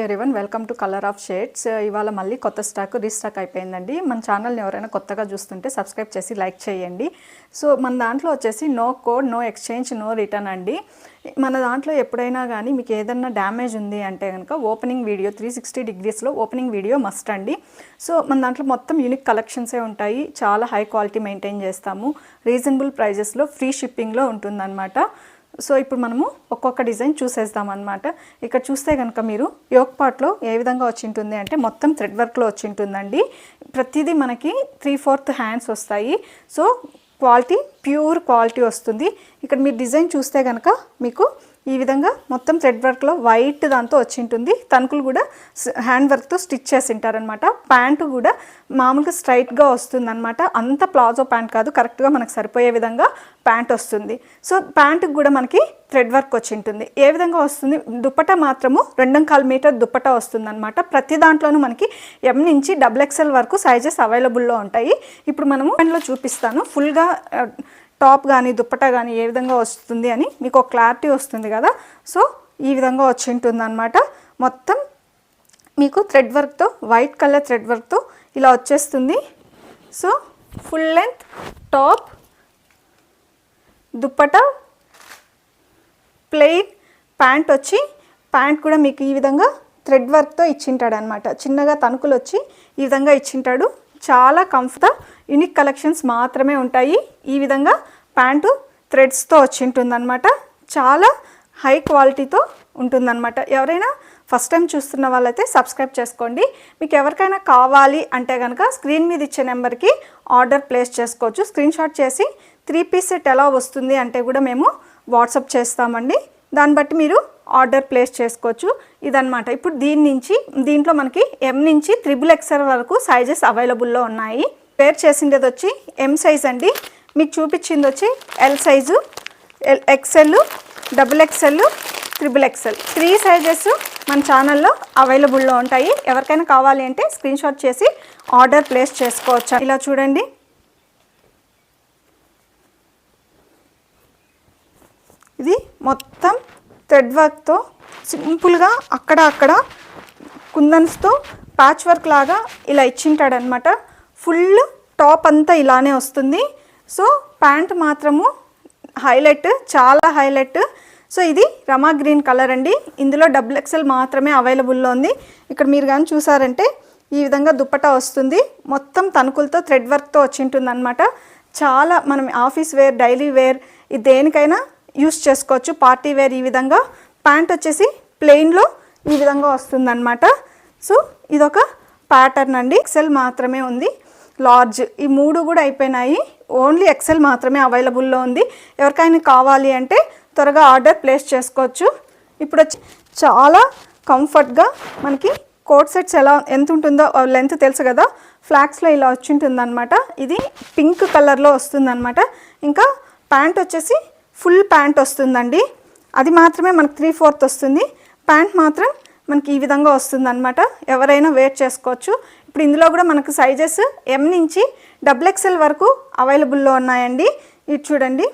Everyone, welcome to colour of shades. ఇవాళ మళ్ళీ కొత్త స్టాక్ రీస్టాక్ అయిపోయిందండి. మన ఛానల్ని ఎవరైనా కొత్తగా చూస్తుంటే సబ్స్క్రైబ్ చేసి లైక్ చేయండి. సో మన దాంట్లో వచ్చేసి no code, no exchange, no return అండి. మన దాంట్లో ఎప్పుడైనా కానీ మీకు ఏదైనా డ్యామేజ్ ఉంది అంటే కనుక ఓపెనింగ్ వీడియో 360 డిగ్రీస్లో ఓపెనింగ్ వీడియో మస్ట్ అండి. సో మన దాంట్లో మొత్తం యూనిక్ కలెక్షన్సే ఉంటాయి. చాలా హై క్వాలిటీ మెయింటైన్ చేస్తాము. రీజనబుల్ ప్రైజెస్లో ఫ్రీ షిప్పింగ్లో ఉంటుందన్నమాట. సో ఇప్పుడు మనము ఒక్కొక్క డిజైన్ చూసేద్దాం అన్నమాట. ఇక్కడ చూస్తే కనుక మీరు యోక్ పార్ట్లో ఏ విధంగా వచ్చింటుంది అంటే మొత్తం థ్రెడ్ వర్క్లో వచ్చింటుందండి. ప్రతిదీ మనకి 3/4 హ్యాండ్స్ వస్తాయి. సో క్వాలిటీ ప్యూర్ క్వాలిటీ వస్తుంది. ఇక్కడ మీరు డిజైన్ చూస్తే కనుక మీకు ఈ విధంగా మొత్తం థ్రెడ్ వర్క్లో వైట్ దాంతో వచ్చింటుంది. తణుకులు కూడా హ్యాండ్ వర్క్తో స్టిచ్ చేసి ఉంటారనమాట. ప్యాంటు కూడా మామూలుగా స్ట్రైట్గా వస్తుందన్నమాట. అంత ప్లాజో ప్యాంట్ కాదు, కరెక్ట్గా మనకు సరిపోయే విధంగా ప్యాంట్ వస్తుంది. సో ప్యాంటుకు కూడా మనకి థ్రెడ్ వర్క్ వచ్చింటుంది. ఏ విధంగా వస్తుంది, దుప్పటా మాత్రము 2.25 మీటర్ దుప్పటా వస్తుంది అనమాట. ప్రతి దాంట్లోనూ మనకి M నుంచి XXL వరకు సైజెస్ అవైలబుల్లో ఉంటాయి. ఇప్పుడు మనము దాంట్లో చూపిస్తాను ఫుల్గా టాప్ కానీ దుప్పటా కానీ ఏ విధంగా వస్తుంది అని మీకు ఒక క్లారిటీ వస్తుంది కదా. సో ఈ విధంగా వచ్చి ఉంటుంది అనమాట. మొత్తం మీకు థ్రెడ్ వర్క్తో, వైట్ కలర్ థ్రెడ్ వర్క్తో ఇలా వచ్చేస్తుంది. So full length top, dupatta, plain pant వచ్చి, ప్యాంట్ కూడా మీకు ఈ విధంగా థ్రెడ్ వర్క్తో ఇచ్చింటాడు అనమాట. చిన్నగా తణుకులు వచ్చి ఈ విధంగా ఇచ్చింటాడు. చాలా కంఫర్ట్, యూనిక్ కలెక్షన్స్ మాత్రమే ఉంటాయి. ఈ విధంగా ప్యాంటు థ్రెడ్స్తో వచ్చింటుందన్నమాట. చాలా హై క్వాలిటీతో ఉంటుందన్నమాట. ఎవరైనా ఫస్ట్ టైం చూస్తున్న వాళ్ళైతే సబ్స్క్రైబ్ చేసుకోండి. మీకు ఎవరికైనా కావాలి అంటే కనుక స్క్రీన్ మీద ఇచ్చే నెంబర్కి ఆర్డర్ ప్లేస్ చేసుకోవచ్చు. స్క్రీన్ షాట్ చేసి 3 పీస్ సెట్ ఎలా వస్తుంది అంటే కూడా మేము వాట్సాప్ చేస్తామండి. దాన్ని బట్టి మీరు ఆర్డర్ ప్లేస్ చేసుకోవచ్చు. ఇదన్నమాట. ఇప్పుడు దీంట్లో మనకి M నుంచి XXL వరకు సైజెస్ అవైలబుల్లో ఉన్నాయి. పేర్ చేసిండేది వచ్చి M సైజ్ అండి. మీకు చూపించింది వచ్చి L size, XL, XXL, XXL 3 sizes మన ఛానల్లో అవైలబుల్లో ఉంటాయి. ఎవరికైనా కావాలి అంటే స్క్రీన్ షాట్ చేసి ఆర్డర్ ప్లేస్ చేసుకోవచ్చు. ఇలా చూడండి, ఇది మొత్తం థ్రెడ్ వర్క్తో సింపుల్గా అక్కడ కుందన్స్తో ప్యాచ్ వర్క్ లాగా ఇలా ఇచ్చింటాడనమాట. ఫుల్ టాప్ అంతా ఇలానే వస్తుంది. సో ప్యాంట్ మాత్రము హైలైట్, చాలా హైలైట్. సో ఇది రమా గ్రీన్ కలర్ అండి. ఇందులో XXL మాత్రమే అవైలబుల్లో ఉంది. ఇక్కడ మీరు కానీ చూసారంటే ఈ విధంగా దుప్పటా వస్తుంది. మొత్తం తణుకులతో థ్రెడ్ వర్క్తో వచ్చింటుంది అనమాట. చాలా మనం ఆఫీస్ వేర్, డైలీ వేర్, ఇది దేనికైనా యూస్ చేసుకోవచ్చు. Party wear. ఈ విధంగా ప్యాంట్ వచ్చేసి ప్లెయిన్లో ఈ విధంగా వస్తుందన్నమాట. సో ఇదొక ప్యాటర్న్ అండి. XL మాత్రమే ఉంది. లార్జ్ ఈ 3 కూడా అయిపోయినాయి. ఓన్లీ XL మాత్రమే అవైలబుల్లో ఉంది. ఎవరికైనా కావాలి అంటే త్వరగా ఆర్డర్ ప్లేస్ చేసుకోవచ్చు. ఇప్పుడు వచ్చి చాలా కంఫర్ట్గా మనకి కోట్ సెట్స్ ఎంత ఉంటుందో లెంత్ తెలుసు కదా. ఫ్లాక్స్లో ఇలా వచ్చి ఉంటుందన్నమాట. ఇది పింక్ కలర్లో వస్తుందన్నమాట. ఇంకా ప్యాంట్ వచ్చేసి ఫుల్ ప్యాంట్ వస్తుందండి. అది మాత్రమే మనకు 3/4 వస్తుంది. ప్యాంట్ మాత్రం మనకి ఈ విధంగా వస్తుంది అనమాట. ఎవరైనా వేర్ చేసుకోవచ్చు. ఇప్పుడు ఇందులో కూడా మనకు సైజెస్ M నుంచి XXL వరకు అవైలబుల్లో ఉన్నాయండి. ఇది చూడండి,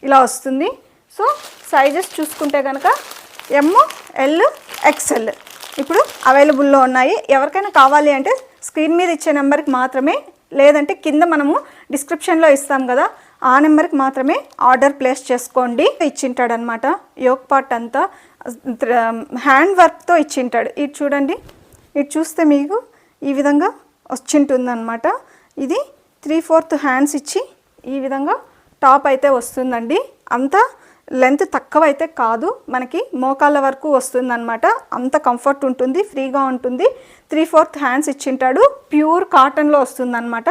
ఇలా వస్తుంది. సో సైజెస్ చూసుకుంటే కనుక M, L, XL ఇప్పుడు అవైలబుల్లో ఉన్నాయి. ఎవరికైనా కావాలి అంటే స్క్రీన్ మీద ఇచ్చే నెంబర్కి మాత్రమే, లేదంటే కింద మనము డిస్క్రిప్షన్లో ఇస్తాం కదా, ఆ నెంబర్కి మాత్రమే ఆర్డర్ ప్లేస్ చేసుకోండి. ఇచ్చింటాడు అనమాట. యోక్ పార్ట్ అంతా హ్యాండ్ వర్క్తో ఇచ్చింటాడు. ఇది చూడండి, ఇది చూస్తే మీకు ఈ విధంగా వచ్చింటుందన్నమాట. ఇది 3/4 హ్యాండ్స్ ఇచ్చి ఈ విధంగా టాప్ అయితే వస్తుందండి. అంత లెంత్ తక్కువ అయితే కాదు, మనకి మోకాళ్ళ వరకు వస్తుందన్నమాట. అంత కంఫర్ట్ ఉంటుంది, ఫ్రీగా ఉంటుంది. 3/4 హ్యాండ్స్ ఇచ్చింటాడు. ప్యూర్ కాటన్లో వస్తుందన్నమాట.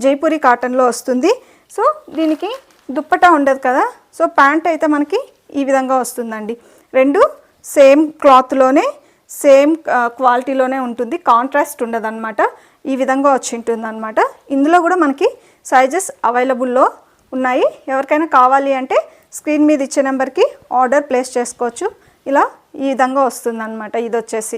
జైపూరి కాటన్లో వస్తుంది. సో దీనికి దుప్పటా ఉండదు కదా. సో ప్యాంట్ అయితే మనకి ఈ విధంగా వస్తుందండి. 2 సేమ్ క్లాత్లోనే, సేమ్ క్వాలిటీలోనే ఉంటుంది. కాంట్రాస్ట్ ఉండదు అనమాట. ఈ విధంగా వచ్చి ఉంటుంది అనమాట. ఇందులో కూడా మనకి సైజెస్ అవైలబుల్లో ఉన్నాయి. ఎవరికైనా కావాలి అంటే స్క్రీన్ మీద ఇచ్చే నెంబర్కి ఆర్డర్ ప్లేస్ చేసుకోవచ్చు. ఇలా ఈ విధంగా వస్తుంది అనమాట. ఇది వచ్చేసి